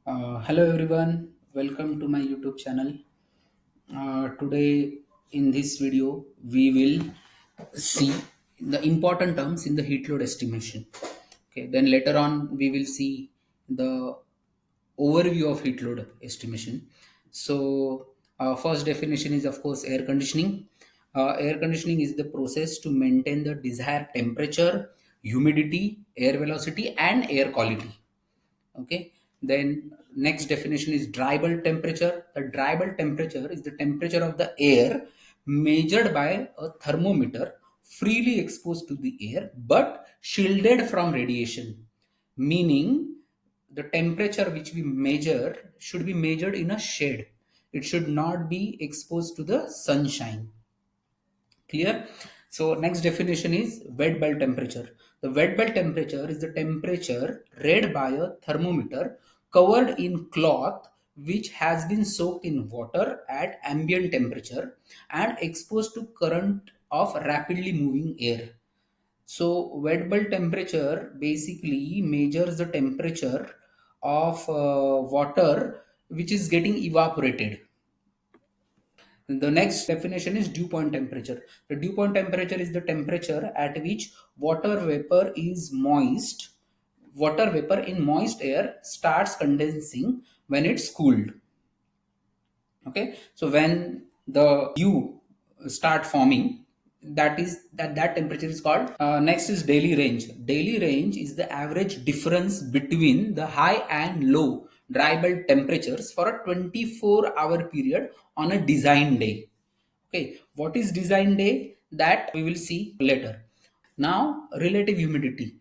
Hello everyone, welcome to my YouTube channel. Today in this video we will see the important terms in the heat load estimation. Okay, then later on we will see the overview of heat load estimation. So first definition is of course air conditioning. Air conditioning is the process to maintain the desired temperature, humidity, air velocity and air quality. Okay, then next definition is dry bulb temperature. The dry bulb temperature is the temperature of the air measured by a thermometer freely exposed to the air but shielded from radiation, meaning the temperature which we measure should be measured in a shade. It should not be exposed to the sunshine. Clear? So next definition is wet bulb temperature. The wet bulb temperature is the temperature read by a thermometer covered in cloth which has been soaked in water at ambient temperature and exposed to current of rapidly moving air. So wet bulb temperature basically measures the temperature of water which is getting evaporated. The next definition is dew point temperature. The dew point temperature is the temperature at which water vapor in moist air starts condensing when it's cooled. Okay, so when the dew start forming, that temperature is called. Next is daily range. Daily range is the average difference between the high and low dry bulb temperatures for a 24-hour period on a design day. Okay, what is design day? That we will see later. Now, relative humidity.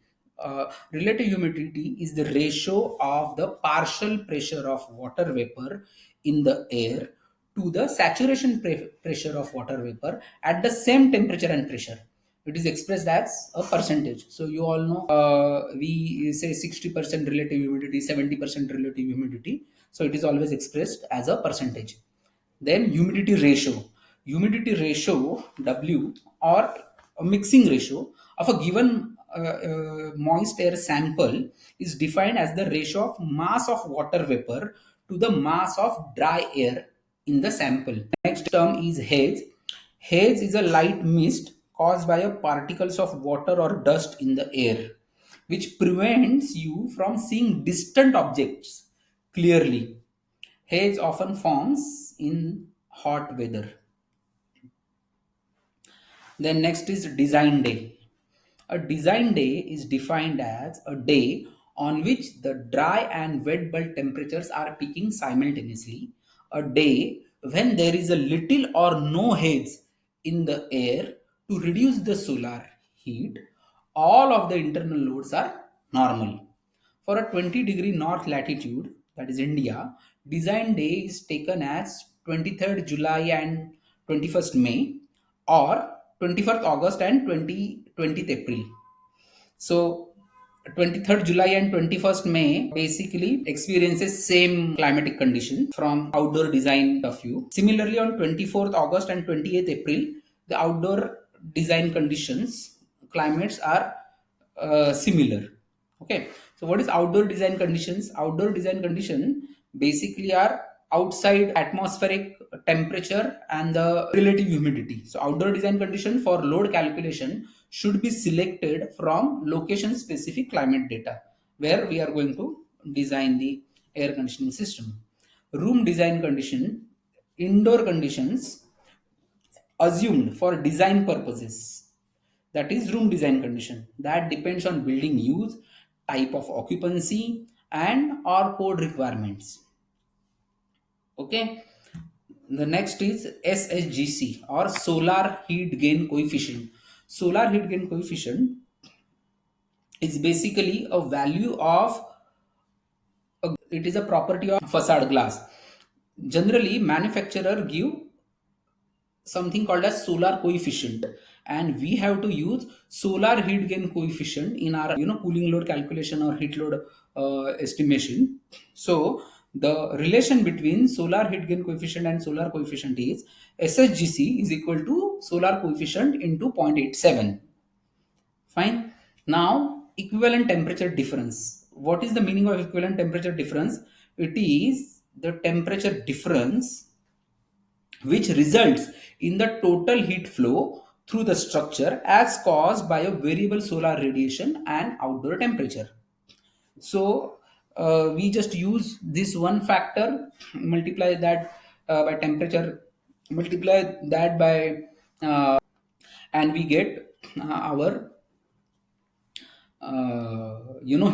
Relative humidity is the ratio of the partial pressure of water vapor in the air to the saturation pressure of water vapor at the same temperature and pressure. It is expressed as a percentage. So you all know we say 60% relative humidity, 70% relative humidity. So it is always expressed as a percentage. Then humidity ratio. Humidity ratio W or a mixing ratio of a given moist air sample is defined as the ratio of mass of water vapor to the mass of dry air in the sample. Next term is haze. Haze is a light mist caused by particles of water or dust in the air, which prevents you from seeing distant objects clearly. Haze often forms in hot weather. Then next is design day. A design day is defined as a day on which the dry and wet bulb temperatures are peaking simultaneously. A day when there is a little or no haze in the air to reduce the solar heat. All of the internal loads are normal. For a 20-degree north latitude, that is India, design day is taken as 23rd July and 21st May or 21st August and 20th April. So 23rd July and 21st May basically experiences same climatic condition from outdoor design of view. Similarly, on 24th August and 28th April, the outdoor design conditions, climates are similar. Okay, so what is outdoor design conditions? Outdoor design condition basically are outside atmospheric temperature and the relative humidity. So outdoor design condition for load calculation should be selected from location specific climate data where we are going to design the air conditioning system. Room design condition, indoor conditions assumed for design purposes, that is room design condition, that depends on building use, type of occupancy and or code requirements. Okay, the next is SHGC or solar heat gain coefficient. Solar heat gain coefficient is basically a value of it is a property of facade glass. Generally manufacturer give something called as solar coefficient, and we have to use solar heat gain coefficient in our cooling load calculation or heat load estimation. So the relation between solar heat gain coefficient and solar coefficient is SHGC is equal to solar coefficient into 0.87. Fine. Now, equivalent temperature difference. What is the meaning of equivalent temperature difference? It is the temperature difference which results in the total heat flow through the structure as caused by a variable solar radiation and outdoor temperature. So we just use this one factor, multiply that by temperature, multiply that by, and we get our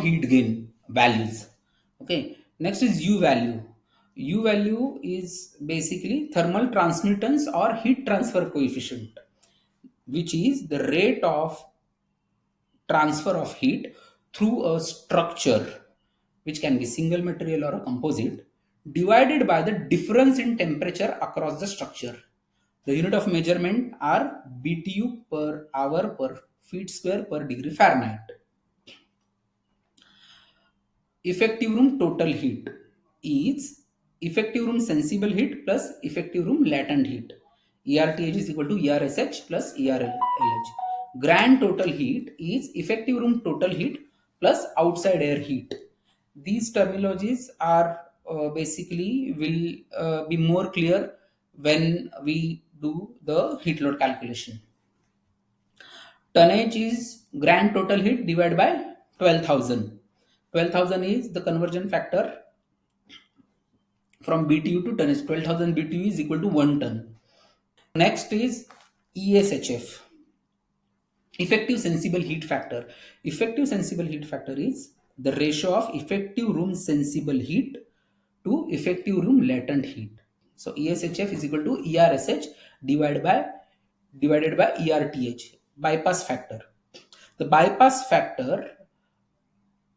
heat gain values. Okay, next is u value. U value is basically thermal transmittance or heat transfer coefficient, which is the rate of transfer of heat through a structure, which can be single material or a composite, divided by the difference in temperature across the structure. The unit of measurement are BTU per hour per feet square per degree Fahrenheit. Effective room total heat is effective room sensible heat plus effective room latent heat. ERTH is equal to ERSH plus ERLH. Grand total heat is effective room total heat plus outside air heat. These terminologies are basically will be more clear when we do the heat load calculation. Tonnage is grand total heat divided by 12,000. 12,000 is the conversion factor from BTU to tonnage. 12,000 BTU is equal to 1 ton. Next is ESHF, effective sensible heat factor. Effective sensible heat factor is the ratio of effective room sensible heat to effective room latent heat. So ESHF is equal to ERSH divided by ERTH, bypass factor. The bypass factor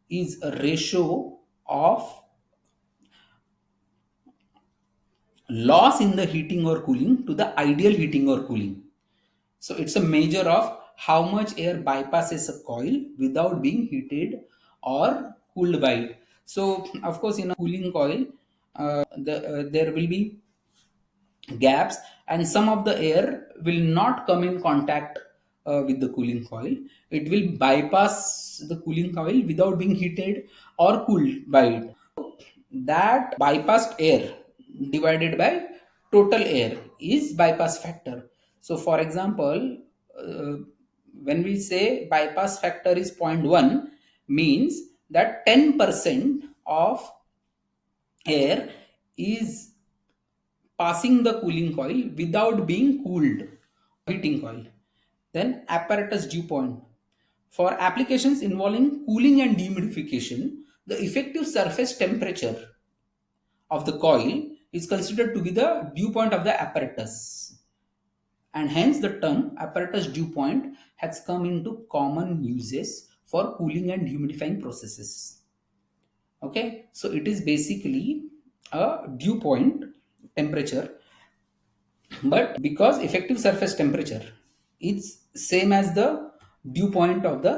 is a ratio of loss in the heating or cooling to the ideal heating or cooling. So it's a measure of how much air bypasses a coil without being heated or cooled by it. So of course in a cooling coil, there will be gaps and some of the air will not come in contact with the cooling coil. It will bypass the cooling coil without being heated or cooled by it. That bypassed air divided by total air is bypass factor. So for example, uh, when we say bypass factor is zero point 0.1, means that 10% of air is passing the cooling coil without being cooled, heating coil. Then apparatus dew point. For applications involving cooling and dehumidification, the effective surface temperature of the coil is considered to be the dew point of the apparatus, and hence the term apparatus dew point has come into common uses for cooling and humidifying processes. Okay, so it is basically a dew point temperature, but because effective surface temperature is same as the dew point of the